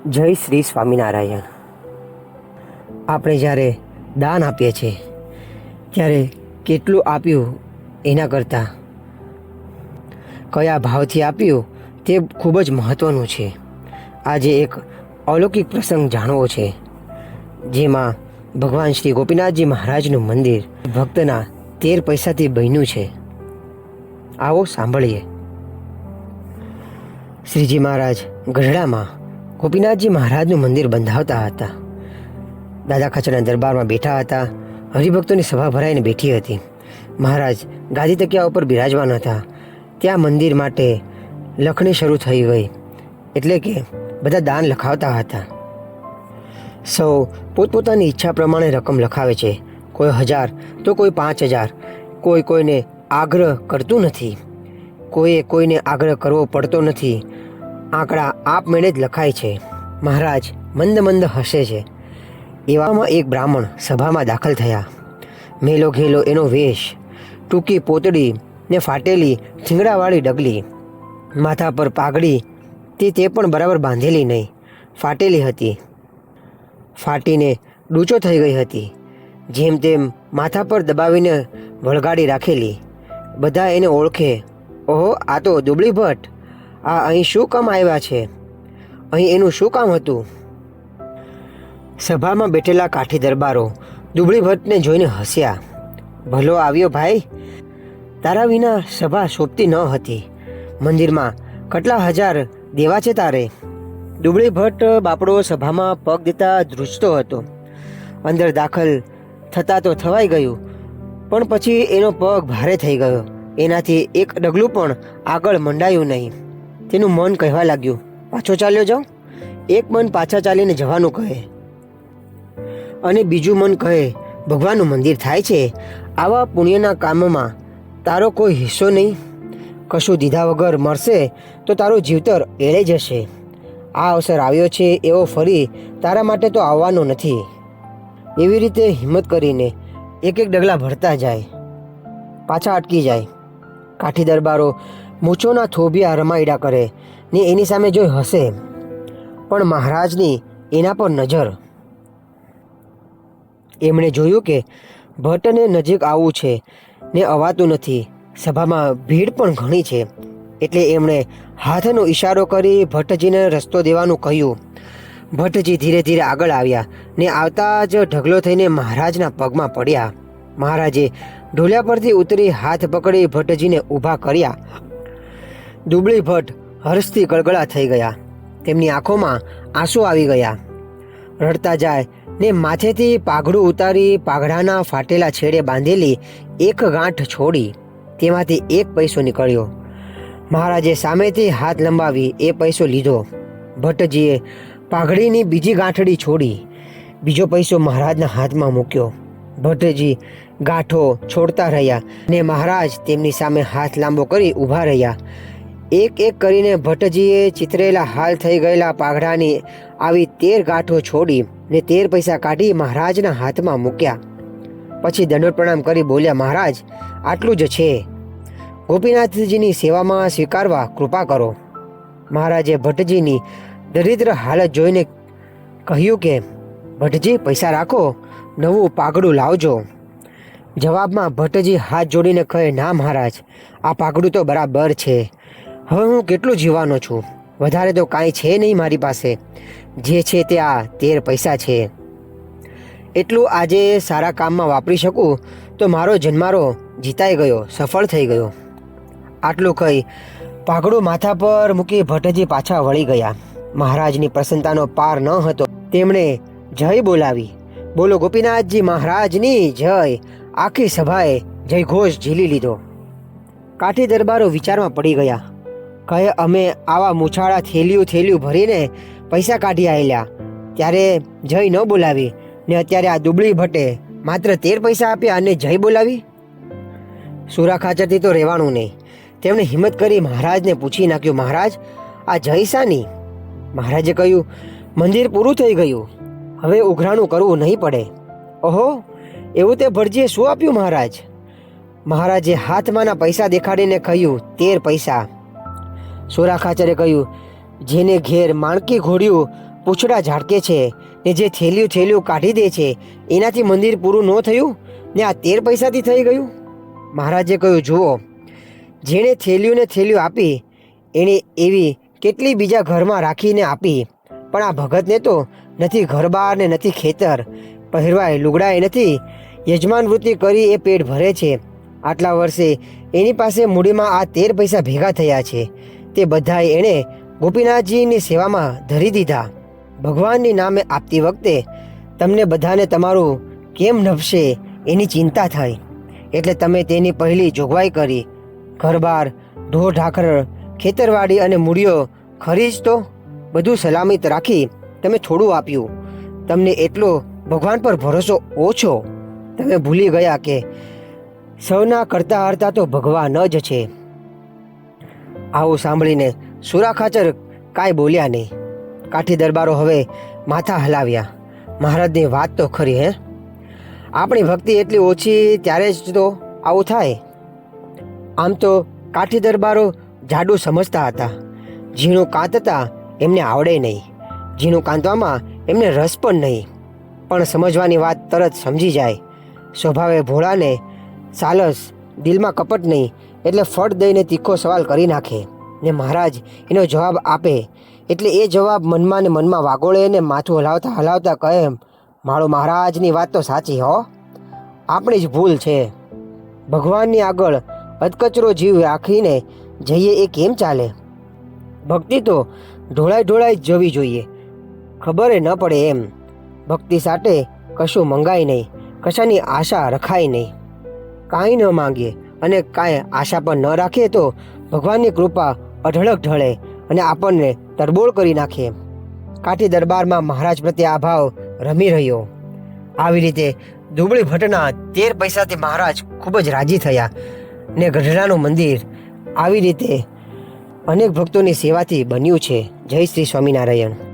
જય શ્રી સ્વામિનારાયણ. આપણે જ્યારે દાન આપીએ છીએ ત્યારે કેટલું આપ્યું એના કરતાં કયા ભાવથી આપ્યું તે ખૂબ જ મહત્ત્વનું છે. આજે એક અલૌકિક પ્રસંગ જાણવો છે, જેમાં ભગવાન શ્રી ગોપીનાથજી મહારાજનું મંદિર ભક્તના 13 પૈસાથી બન્યું છે. આવો સાંભળીએ. શ્રીજી મહારાજ ગઢડામાં ગોપીનાથજી મહારાજનું મંદિર બંધાવતા હતા. દાદા ખાચરના દરબારમાં બેઠા હતા. હરિભક્તોની સભા ભરાઈને બેઠી હતી. મહારાજ ગાદી તકિયા ઉપર બિરાજમાન હતા. ત્યાં મંદિર માટે લખણી શરૂ થઈ ગઈ, એટલે કે બધા દાન લખાવતા હતા. સૌ પોતપોતાની ઈચ્છા પ્રમાણે રકમ લખાવે છે. કોઈ 1000 તો કોઈ 5000. કોઈ કોઈને આગ્રહ કરતું નથી, કોઈએ કોઈને આગ્રહ કરવો પડતો નથી. આંકડા આપમેળે જ લખાય છે. મહારાજ મંદ મંદ હસે છે. એવામાં એક બ્રાહ્મણ સભામાં દાખલ થયા. મેલો ઘેલો એનો વેશ, ટૂંકી પોતડી ને ફાટેલી ઠીંગડાવાળી ડગલી, માથા પર પાઘડી તે પણ બરાબર બાંધેલી નહીં, ફાટેલી હતી, ફાટીને ડૂચો થઈ ગઈ હતી. જેમ તેમ માથા પર દબાવીને વળગાડી રાખેલી. બધા એને ઓળખે, ઓહો, આ તો દુબળી ભટ્ટ. આ અહીં શું કામ આવ્યા છે? અહીં એનું શું કામ હતું? સભામાં બેઠેલા કાઠી દરબારો દુબળી ભટ્ટને જોઈને હસ્યા. ભલો આવ્યો ભાઈ, તારા વિના સભા શોભતી ન હતી. મંદિરમાં કેટલા 1000 દેવા છે તારે? દુબળી ભટ્ટ બાપડો સભામાં પગ દેતા ધ્રુજતો હતો. અંદર દાખલ થતાં તો થવાઈ ગયું, પણ પછી એનો પગ ભારે થઈ ગયો. એનાથી એક ડગલું પણ આગળ મંડાયું નહીં. તેનું મન કહેવા લાગ્યું, પાછો ચાલ્યો જાઉં. એક મન પાછા ચાલીને જવાનું કહે, અને બીજું મન કહે, ભગવાનનું મંદિર થાય છે, આવા પુણ્યના કામમાં તારો કોઈ હિસ્સો નહીં. કશું દીધા વગર મરશે તો તારો જીવતર એળે જશે. આ અવસર આવ્યો છે એવો ફરી તારા માટે તો આવવાનો નથી. એવી રીતે હિંમત કરીને એક એક ડગલા ભરતા જાય, પાછા અટકી જાય. કાઠી દરબારો મૂછોના થોભિયા રમાયડા કરે ને એની સામે જોઈ હસે, પણ મહારાજની એના પર નજર. એમણે જોયું કે ભટ્ટને નજીક આવવું છે ને અવાતું નથી. સભામાં ભીડ પણ ઘણી છે, એટલે એમણે હાથનો ઈશારો કરી ભટ્ટજીને રસ્તો દેવાનું કહ્યું. ભટ્ટજી ધીરે ધીરે આગળ આવ્યા ને આવતા જ ઢગલો થઈને મહારાજના પગમાં પડ્યા. મહારાજે ઢોલિયા પરથી ઉતરી હાથ પકડી ભટ્ટજીને ઊભા કર્યા. દુબળી ભટ્ટ હર્ષથી ગળગળા થઈ ગયા. તેમની આંખોમાં આંસુ આવી ગયા. રડતા જાય ને માથેથી પાઘડું ઉતારી પાઘડાના ફાટેલા છેડે બાંધેલી એક ગાંઠ છોડી તેમાંથી 1 પૈસો નીકળ્યો. મહારાજે સામેથી હાથ લંબાવી એ પૈસો લીધો. ભટ્ટજીએ પાઘડીની બીજી ગાંઠડી છોડી બીજો પૈસો મહારાજના હાથમાં મૂક્યો. ભટ્ટજી ગાંઠો છોડતા રહ્યા ને મહારાજ તેમની સામે હાથ લાંબો કરી ઊભા રહ્યા. એક એક કરીને ભટ્ટજીએ ચિતરેલા હાલ થઈ ગયેલા પાઘડાની આવી 13 ગાંઠો છોડી ને 13 પૈસા કાઢી મહારાજના હાથમાં મૂક્યા. પછી દંડોત પ્રણામ કરી બોલ્યા, મહારાજ આટલું જ છે, ગોપીનાથજીની સેવામાં સ્વીકારવા કૃપા કરો. મહારાજે ભટ્ટજીની દરિદ્ર હાલત જોઈને કહ્યું કે, ભટ્ટજી પૈસા રાખો, નવું પાઘડું લાવજો. જવાબમાં ભટ્ટજી હાથ જોડીને કહે, ના મહારાજ, આ પાઘડું તો બરાબર છે. હવે હું કેટલું જીવવાનો છું, વધારે તો કાંઈ છે નહીં મારી પાસે. જે છે તે આ 13 પૈસા છે. એટલું આજે સારા કામમાં વાપરી શકું તો મારો જન્મારો જીતાઈ ગયો, સફળ થઈ ગયો. આટલું કહી પાઘડું માથા પર મૂકી ભટ્ટજી પાછા વળી ગયા. મહારાજની પ્રસન્નતાનો પાર ન હતો. તેમણે જય બોલાવી. બોલો ગોપીનાથજી મહારાજની જય. આખી સભાએ જય ઘોષ ઝીલી લીધો. કાઠી દરબારો વિચારમાં પડી ગયા. કહે, અમે આવા મૂછાળા થેલીયું ભરીને પૈસા કાઢી આવેલા, ત્યારે જય ન બોલાવી, ને અત્યારે આ દુબળી ભટ્ટે માત્ર 13 પૈસા આપ્યા અને જય બોલાવી. સુરા ખાચરથી તો રહેવાનું નહીં. તેમણે હિંમત કરી મહારાજને પૂછી નાખ્યું, મહારાજ આ જય શાની? મહારાજે કહ્યું, મંદિર પૂરું થઈ ગયું, હવે ઉઘરાણું કરવું નહીં પડે. ઓહો, એવું તે ભટજીએ શું આપ્યું મહારાજ? મહારાજે હાથમાંના પૈસા દેખાડીને કહ્યું, 13 પૈસા. સોરા ખાચરે કહ્યું, જેને ઘેર માણકી ઘોડ્યું પૂંછડા ઝાડકે છે ને જે થેલીયું કાઢી દે છે એનાથી મંદિર પૂરું ન થયું ને આ 13 પૈસાથી થઈ ગયું? મહારાજે કહ્યું, જુઓ, જેણે થેલીયું આપી એણે એવી કેટલી બીજા ઘરમાં રાખીને આપી, પણ આ ભગતને તો નથી ઘરબાર ને નથી ખેતર, પહેરવાય લુગડાય નથી, યજમાન વૃત્તિ કરી એ પેટ ભરે છે. આટલા વર્ષે એની પાસે મૂડીમાં આ 13 પૈસા ભેગા થયા છે, તે બધાય એણે ગોપીનાથજીની સેવામાં ધરી દીધા. ભગવાનની નામે આપતી વખતે તમને બધાને તમારું કેમ નભશે એની ચિંતા થઈ, એટલે તમે તેની પહેલી જોગવાઈ કરી. ઘરબાર, ઢોર ઢાંખર, ખેતરવાડી અને મૂડીઓ ખરી જ તો બધું સલામત રાખી તમે થોડું આપ્યું. તમને એટલો ભગવાન પર ભરોસો ઓછો. તમે ભૂલી ગયા કે સૌના કરતા હરતા તો ભગવાન જ છે. આવું સાંભળીને સુરા ખાચર કાંઈ બોલ્યા નહીં. કાઠી દરબારો હવે માથા હલાવ્યા. મહારાજની વાત તો ખરી, હે? આપણી ભક્તિ એટલી ઓછી ત્યારે જ તો આવું થાય. આમ તો કાઠી દરબારો જાડું સમજતા હતા. ઝીણું કાંતતા એમને આવડે નહીં, ઝીણું કાંતવામાં એમને રસ પણ નહીં, પણ સમજવાની વાત તરત સમજી જાય. સ્વભાવે ભોળાને સાલસ, દિલમાં કપટ નહીં, એટલે ફટ દઈને તીખો સવાલ કરી નાખે ને મહારાજ એનો જવાબ આપે એટલે એ જવાબ મનમાં ને મનમાં વાગોળે ને માથું હલાવતા કહે, મારો મહારાજની વાત તો સાચી હો, આપણી જ ભૂલ છે. ભગવાનની આગળ અધકચરો જીવ રાખીને જઈએ એ કેમ ચાલે? ભક્તિ તો ઢોળાઈ જ જવી જોઈએ, ખબર ન પડે એમ. ભક્તિ સાથે કશું મંગાય નહીં, કશાની આશા રખાય નહીં. કાંઈ ન માંગીએ અને કાંઈ આશા પણ ન રાખીએ તો ભગવાનની કૃપા અઢળક ઢળે અને આપણને તરબોળ કરી નાખે. કાઠી દરબારમાં મહારાજ પ્રત્યે આ ભાવ રમી રહ્યો. આવી રીતે દુબળી ભટ્ટના 13 પૈસાથી મહારાજ ખૂબ જ રાજી થયા ને ગઢડાનું મંદિર આવી રીતે અનેક ભક્તોની સેવાથી બન્યું છે. જય શ્રી સ્વામિનારાયણ.